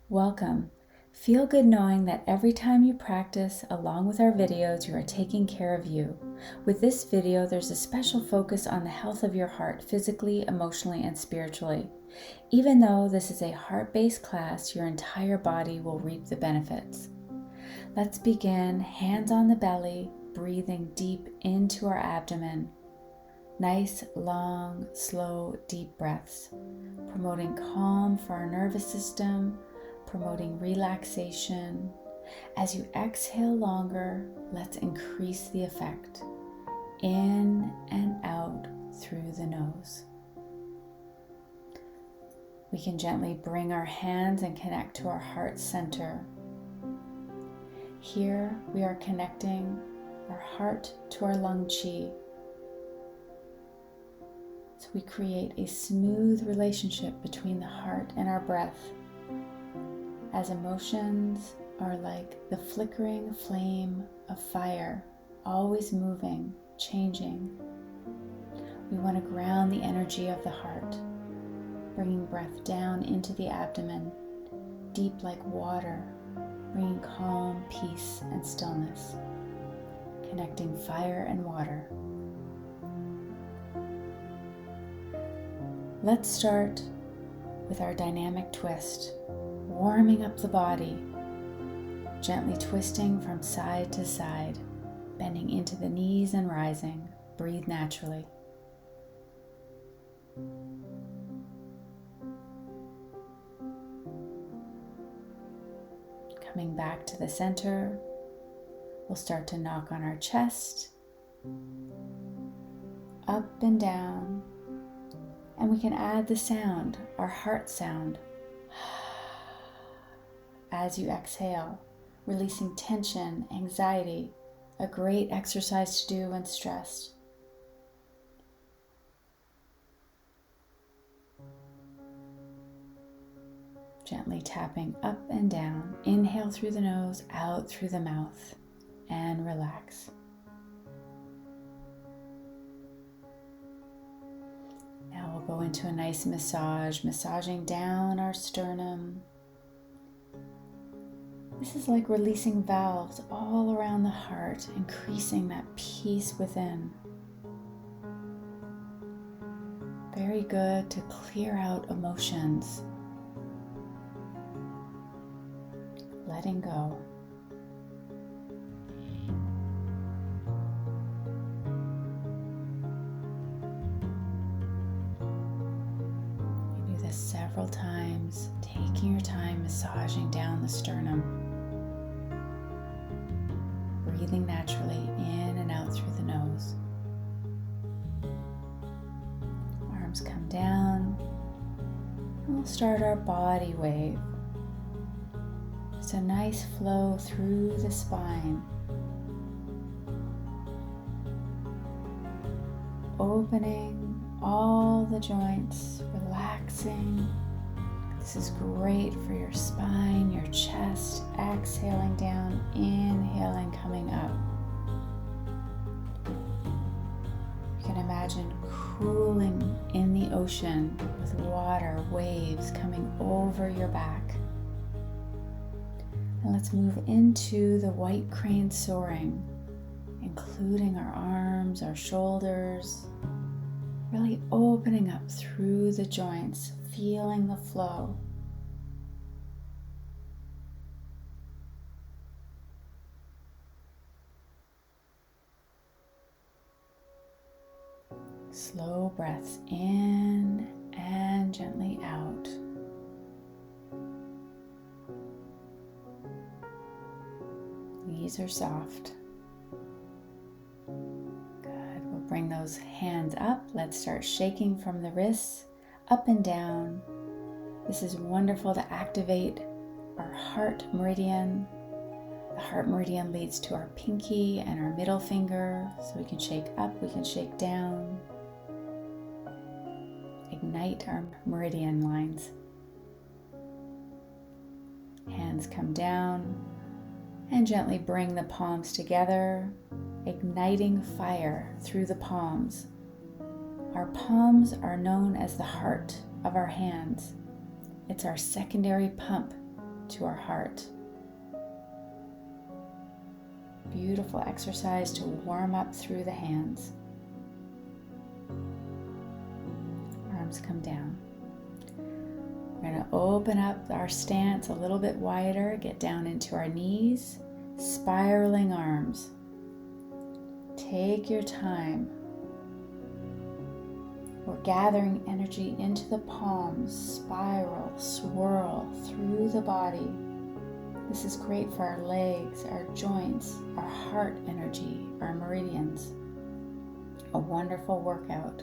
Welcome. Feel good knowing that every time you practice along with our videos, you are taking care of you. With this video, there's a special focus on the health of your heart, physically, emotionally, and spiritually. Even though this is a heart-based class, your entire body will reap the benefits. Let's begin hands on the belly, breathing deep into our abdomen. Nice, long, slow, deep breaths, promoting calm for our nervous system, promoting relaxation. As you exhale longer, let's increase the effect. In and out through the nose. We can gently bring our hands and connect to our heart center. Here we are connecting our heart to our lung qi. So we create a smooth relationship between the heart and our breath, as emotions are like the flickering flame of fire, always moving, changing. We want to ground the energy of the heart, bringing breath down into the abdomen, deep like water, bringing calm, peace, and stillness, connecting fire and water. Let's start with our dynamic twist, warming up the body, gently twisting from side to side, bending into the knees and rising. Breathe naturally. Coming back to the center, we'll start to knock on our chest, up and down, and we can add the sound, our heart sound. As you exhale, releasing tension, anxiety, a great exercise to do when stressed. Gently tapping up and down. Inhale through the nose, out through the mouth, and relax. Now we'll go into a nice massage, massaging down our sternum. This is like releasing valves all around the heart, increasing that peace within. Very good to clear out emotions. Letting go. You do this several times, taking your time massaging down the sternum. Breathing naturally in and out through the nose. Arms come down, and we'll start our body wave. It's a nice flow through the spine, opening all the joints, relaxing. This is great for your spine, your chest. Exhaling down, inhaling, coming up. You can imagine cooling in the ocean with water, waves coming over your back. And let's move into the white crane soaring, including our arms, our shoulders, really opening up through the joints, feeling the flow. Slow breaths in and gently out. Knees are soft. Good. We'll bring those hands up. Let's start shaking from the wrists up and down. This is wonderful to activate our heart meridian. The heart meridian leads to our pinky and our middle finger, so we can shake up, we can shake down. Ignite our meridian lines. Hands come down. And gently bring the palms together, igniting fire through the palms. Our palms are known as the heart of our hands. It's our secondary pump to our heart. Beautiful exercise to warm up through the hands. Arms come down. We're going to open up our stance a little bit wider, get down into our knees, spiraling arms. Take your time. We're gathering energy into the palms, spiral, swirl through the body. This is great for our legs, our joints, our heart energy, our meridians. A wonderful workout.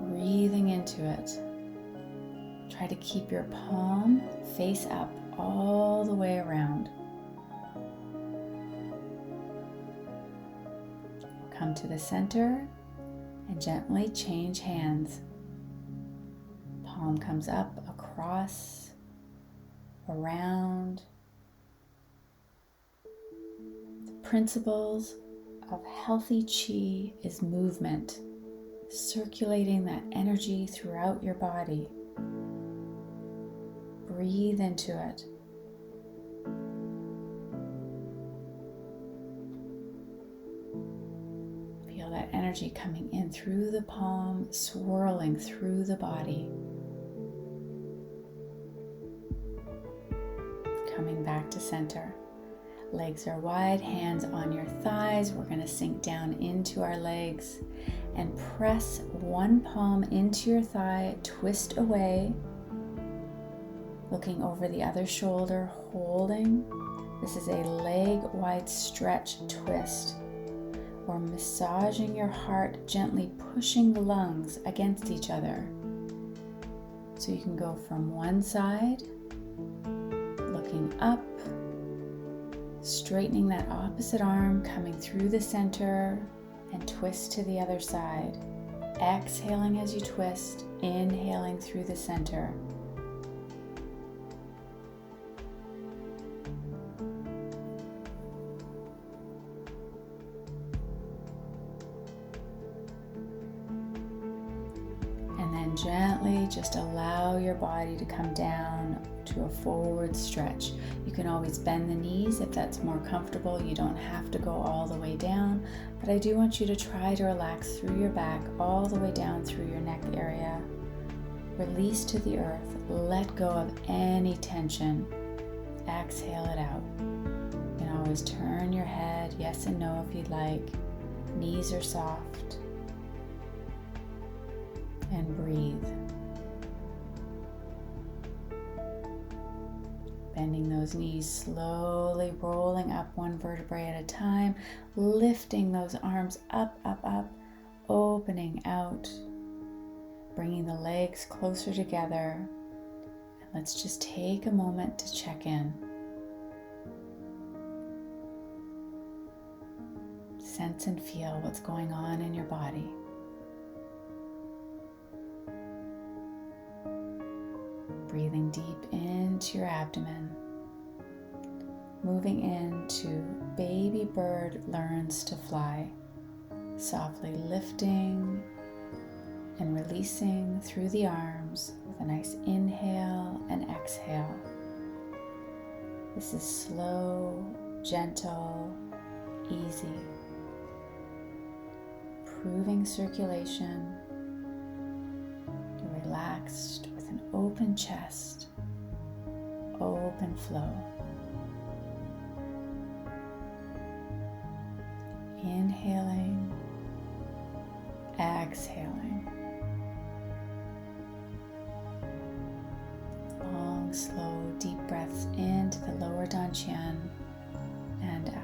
Breathing into it. Try to keep your palm face up all the way around. Come to the center and gently change hands. Palm comes up, across, around. The principles of healthy chi is movement, circulating that energy throughout your body. Breathe into it. Feel that energy coming in through the palm, swirling through the body. Coming back to center. Legs are wide, hands on your thighs. We're going to sink down into our legs and press one palm into your thigh, twist away, looking over the other shoulder, holding. This is a leg wide stretch twist. Or massaging your heart, gently pushing the lungs against each other. So you can go from one side, looking up, straightening that opposite arm, coming through the center, and twist to the other side. Exhaling as you twist, inhaling through the center. Gently just allow your body to come down to a forward stretch. You can always bend the knees if that's more comfortable. You don't have to go all the way down, but I do want you to try to relax through your back, all the way down through your neck area. Release to the earth. Let go of any tension. Exhale it out. You can always turn your head, yes and no if you'd like. Knees are soft. And breathe. Bending those knees, slowly rolling up one vertebrae at a time, lifting those arms up, up, up, opening out, bringing the legs closer together. And let's just take a moment to check in. Sense and feel what's going on in your body. Breathing deep into your abdomen, moving into baby bird learns to fly, softly lifting and releasing through the arms with a nice inhale and exhale. This is slow, gentle, easy, improving circulation. You're relaxed. An open chest, open flow. Inhaling, exhaling. Long, slow, deep breaths into the lower dantian and out.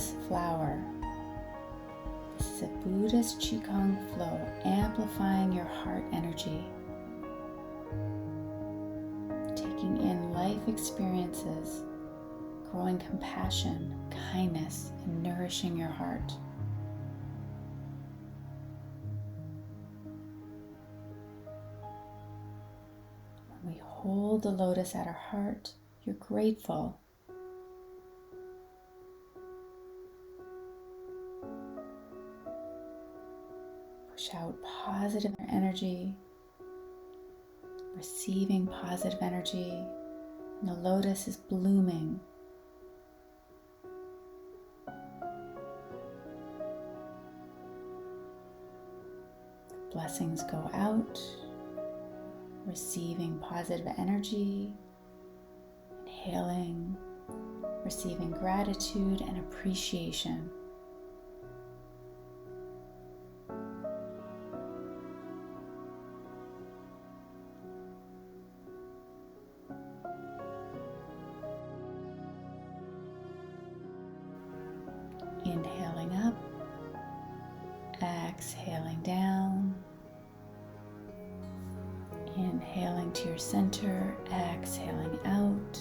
lotus flower. This is a Buddhist Qigong flow, amplifying your heart energy, taking in life experiences, growing compassion, kindness, and nourishing your heart. When we hold the lotus at our heart, you're grateful. Push out positive energy, receiving positive energy, and the lotus is blooming. Blessings go out, receiving positive energy, inhaling, receiving gratitude and appreciation. Inhaling up, exhaling down, inhaling to your center, exhaling out,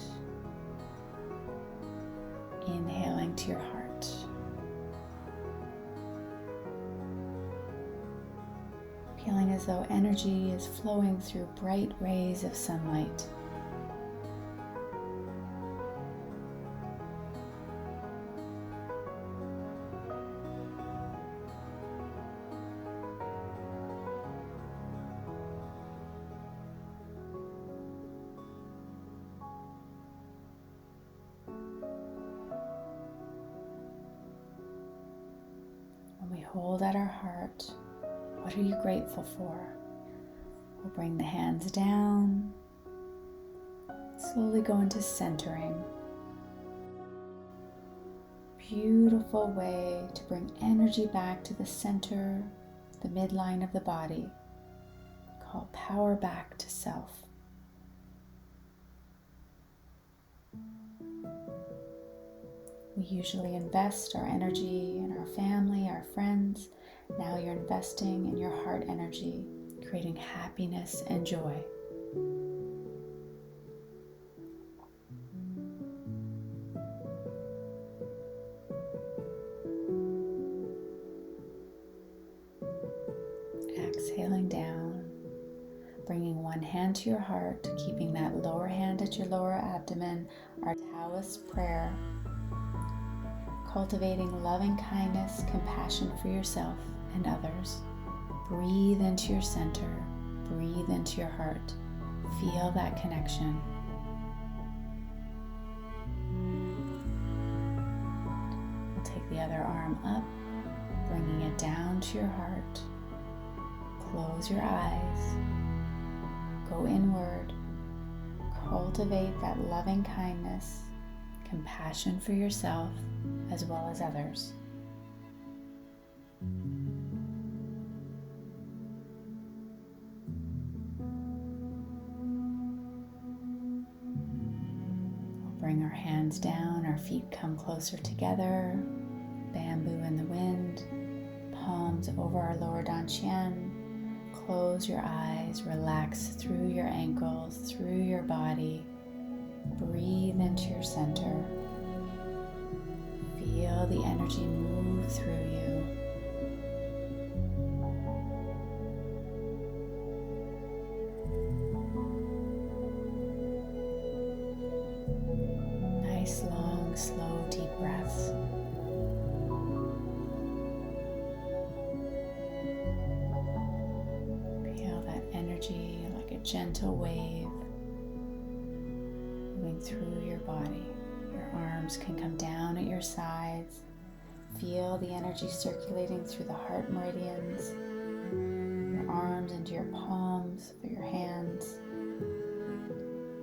inhaling to your heart. Feeling as though energy is flowing through bright rays of sunlight. When we hold at our heart, what are you grateful for? We'll bring the hands down, slowly go into centering. Beautiful way to bring energy back to the center, the midline of the body. Call power back to self. We usually invest our energy in our family, our friends. Now you're investing in your heart energy, creating happiness and joy. Exhaling down, bringing one hand to your heart, keeping that lower hand at your lower abdomen, our Taoist prayer. Cultivating loving kindness, compassion for yourself and others. Breathe into your center, breathe into your heart. Feel that connection. We'll take the other arm up, bringing it down to your heart. Close your eyes. Go inward. Cultivate that loving kindness, compassion for yourself as well as others. We'll bring our hands down, our feet come closer together, bamboo in the wind, palms over our lower dantian. Close your eyes, relax through your ankles, through your body. Breathe into your center. Feel the energy move through you. Nice, long, slow, deep breaths. Feel that energy like a gentle wave moving through your body. Your arms can come down at your sides. Feel the energy circulating through the heart meridians, your arms into your palms for your hands.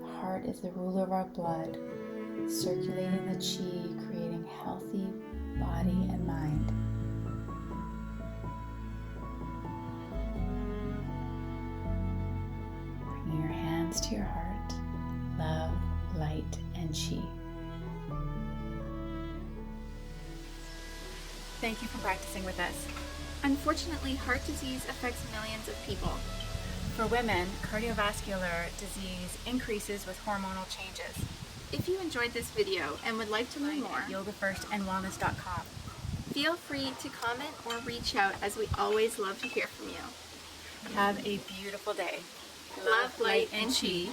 The heart is the ruler of our blood, circulating the chi, creating healthy body and mind. Bringing your hands to your heart, love, light, and chi. thank you for practicing with us. Unfortunately, heart disease affects millions of people. For women, cardiovascular disease increases with hormonal changes. If you enjoyed this video and would like to learn more, yogafirstandwellness.com. feel free to comment or reach out, as we always love to hear from you. Have a beautiful day. Love, light, and chi.